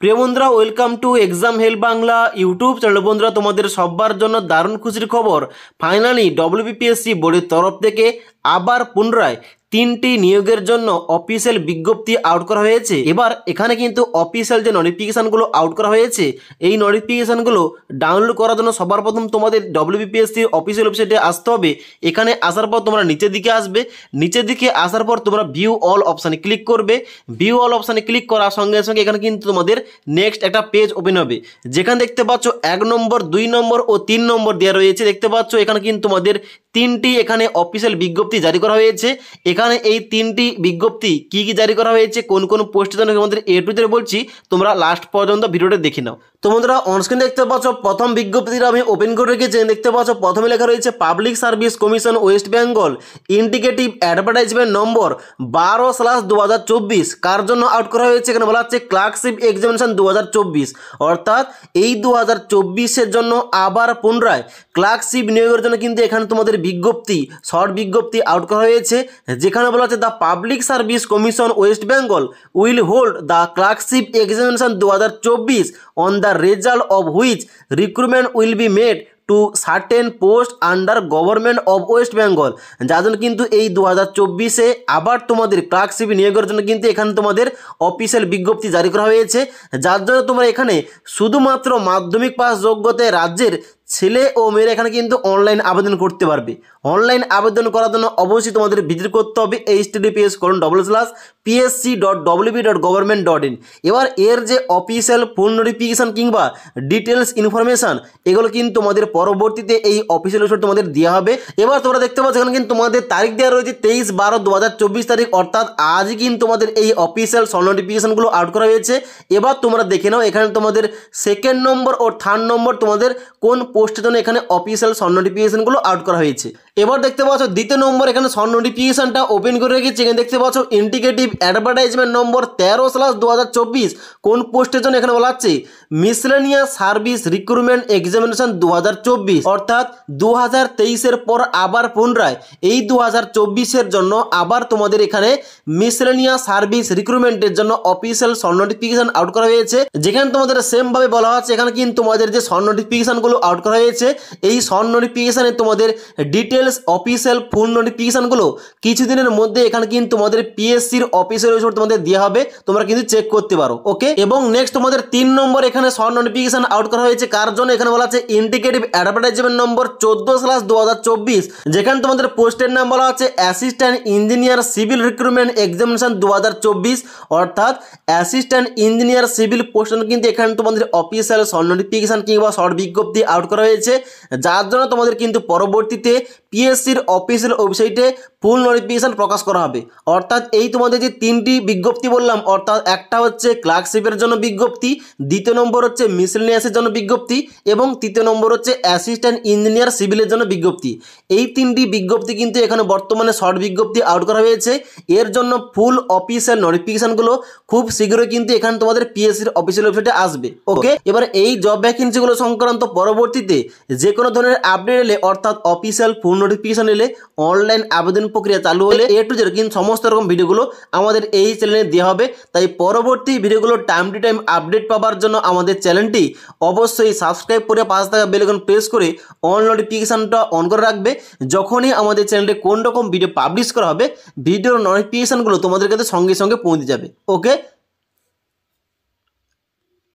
প্রিয় বন্ধুরা, welcome to exam help Bangla YouTube channel. বন্ধুরা, তোমাদের সবার জন্য দারুণ খুশির খবর। ফাইনালি ডব্লিউবিপিএসসি বোর্ডের তরফ থেকে আবার পুনরায় 3টি নিয়োগের জন্য অফিসিয়াল বিজ্ঞপ্তি আউট করা হয়েছে। এবার এখানে কিন্তু অফিসিয়াল যে নোটিফিকেশানগুলো আউট করা হয়েছে, এই নোটিফিকেশানগুলো ডাউনলোড করার জন্য সবার প্রথম তোমাদের ডব্লিউবিপিএসসির অফিসিয়াল ওয়েবসাইটে আসতে হবে। এখানে আসার পর তোমরা নিচের দিকে আসবে, নিচের দিকে আসার পর তোমরা ভিউ অল অপশানে ক্লিক করবে। ভিউ অল অপশানে ক্লিক করার সঙ্গে সঙ্গে এখানে কিন্তু তোমাদের নেক্সট একটা পেজ ওপেন হবে, যেখানে দেখতে পাচ্ছ 1 নম্বর 2 নম্বর ও 3 নম্বর দেওয়া রয়েছে। দেখতে পাচ্ছ এখানে কিন্তু তোমাদের 3টি এখানে অফিসিয়াল বিজ্ঞপ্তি জারি করা হয়েছে। এখানে এই 3টি বিজ্ঞপ্তি কি কি জারি করা হয়েছে, কোন কোন পোস্টের জন্য আমাদের A to Z বলছি, তোমরা লাস্ট পর্যন্ত ভিডিওটা দেখে নাও। তো বন্ধুরা, অনস্ক্রিন দেখতে পাচ্ছ প্রথম বিজ্ঞপ্তিটা আমি ওপেন করে রেখেছি। দেখতে পাচ্ছ প্রথমে লেখা রয়েছে public service commission West Bengal indicative advertisement নম্বর 12/2024। কার জন্য আউট করা হয়েছে? এখানে বলা হচ্ছে ক্লার্কশিপ এক্সামিনেশন 2024, অর্থাৎ এই 2024-এর জন্য আবার পুনরায় ক্লার্কশিপ নিয়োগের জন্য কিন্তু এখানে তোমাদের বিজ্ঞপ্তি, শর্ট বিজ্ঞপ্তি আউট করা হয়েছে, যেখানে বলা হচ্ছে the public service commission West Bengal will hold the clerkship examination 2024 on the result of which recruitment will be made to certain post under government of West Bengal. যার জন্য কিন্তু এই 2024-এ আবার তোমাদের ক্লার্কশিপ নিয়োগের জন্য কিন্তু এখানে তোমাদের অফিসিয়াল বিজ্ঞপ্তি জারি করা হয়েছে, যার জন্য তোমরা এখানে শুধুমাত্র মাধ্যমিক পাস যোগ্যতায় রাজ্যের ছেলে ও মেয়েরা এখানে কিন্তু অনলাইন আবেদন করতে পারবে। অনলাইন আবেদন করার জন্য অবশ্যই তোমাদের ভিজিট করতে হবে https://psc.wb.government.in। এবার এর যে অফিসিয়াল ফুল নোটিফিকেশান কিংবা ডিটেলস ইনফরমেশান, এগুলো কিন্তু তোমাদের পরবর্তীতে এই অফিসিয়াল ওয়েবসাইট তোমাদের দেওয়া হবে। এবার তোমরা দেখতে পাচ্ছ এখানে কিন্তু তোমাদের তারিখ দেওয়া রয়েছে 23/12/2024 তারিখ, অর্থাৎ আজই কিন্তু তোমাদের এই অফিসিয়াল শর্ট নোটিফিকেশানগুলো আউট করা হয়েছে। এবার তোমরা দেখে নাও এখানে তোমাদের 2nd নম্বর ও 3rd নম্বর তোমাদের কোন পোস্টের জন্য এখানে অফিসিয়াল শর্ট নোটিফিকেশনগুলো আউট করা হয়েছে। এবার দেখতে পাচ্ছ 2য় নম্বর এখানে শর্ট নোটিফিকেশনটা ওপেন করে রেখেছি। এখানে দেখতে পাচ্ছ ইন্ডিকেটিভ অ্যাডভার্টাইজমেন্ট নম্বর 13/2024 কোন পোস্টের জন্য এখানে বলা হচ্ছে মিসলেনিয়াস সার্ভিস রিক্রুটমেন্ট এক্সামিনেশন 2024, অর্থাৎ 2023-এর পর আবার পুনরায় এই 2024-এর জন্য আবার তোমাদের এখানে মিসলেনিয়াস সার্ভিস রিক্রুটমেন্টের জন্য অফিসিয়াল শর্ট নোটিফিকেশন আউট করা হয়েছে, যেখানে তোমাদের সেম ভাবে বলা হচ্ছে এখানে কিন্তু তোমাদের যে শর্ট নোটিফিকেশনগুলো আউট করা হয়েছে, এই শর্ট নোটিফিকেশানে তোমাদের ডিটেলস অফিসিয়াল ফুল নোটিফিকেশানগুলো কিছুদিনের মধ্যে এখানে কিন্তু তোমাদের পিএসসির অফিসিয়াল ওয়েবসাইট তোমাদের দেওয়া হবে, তোমরা কিন্তু চেক করতে পারো। ওকে, এবং নেক্সট তোমাদের 3 নম্বর এখানে শর্ট নোটিফিকেশান আউট করা হয়েছে। কার জন্য? এখানে বলা আছে ইন্ডিকেটিভ অ্যাডভার্টাইজমেন্ট নম্বর 14/2024, যেখানে তোমাদের পোস্টের নাম বলা আছে assistant engineer civil recruitment examination 2024, অর্থাৎ অ্যাসিস্ট্যান্ট ইঞ্জিনিয়ার সিভিল পোস্টের কিন্তু এখানে তোমাদের অফিসিয়াল শর্ট নোটিফিকেশান কিংবা শর্ট বিজ্ঞপ্তি আউট করা হয়েছে, যার জন্য তোমাদের কিন্তু পরবর্তীতে পিএসসির অফিসিয়াল ওয়েবসাইটে ফুল নোটিফিকেশান প্রকাশ করা হবে। অর্থাৎ এই তোমাদের যে 3টি বিজ্ঞপ্তি বললাম, অর্থাৎ একটা হচ্ছে ক্লার্কশিপের জন্য বিজ্ঞপ্তি, 2য় নম্বর হচ্ছে মিসলেনিয়াসের জন্য বিজ্ঞপ্তি এবং 3য় নম্বর হচ্ছে অ্যাসিস্ট্যান্ট ইঞ্জিনিয়ার সিভিলের জন্য বিজ্ঞপ্তি। এই 3টি বিজ্ঞপ্তি কিন্তু এখানে বর্তমানে শর্ট বিজ্ঞপ্তি আউট করা হয়েছে। এর জন্য ফুল অফিসিয়াল নোটিফিকেশানগুলো খুব শীঘ্রই কিন্তু এখানে তোমাদের পিএসসির অফিসিয়াল ওয়েবসাইটে আসবে। ওকে, এবার এই জব ভ্যাকেন্সিগুলো সংক্রান্ত পরবর্তীতে যে কোনো ধরনের আপডেট এলে, অর্থাৎ অফিসিয়াল ফুল নোটিফিকেশন এলে, অনলাইন আবেদন প্রক্রিয়া চালু হলে A to Z কিন্তু সমস্ত রকম ভিডিওগুলো আমাদের এই চ্যানেলে দেওয়া হবে। তাই পরবর্তী ভিডিওগুলো টাইম টু টাইম আপডেট পাওয়ার জন্য আমাদের চ্যানেলটি অবশ্যই সাবস্ক্রাইব করে পাশে থাকা বেল আইকন প্রেস করে অল নোটিফিকেশানটা অন করে রাখবে। যখনই আমাদের চ্যানেলে কোন রকম ভিডিও পাবলিশ করা হবে, ভিডিওর নোটিফিকেশানগুলো তোমাদের কাছে সঙ্গে সঙ্গে পৌঁছে যাবে। ওকে,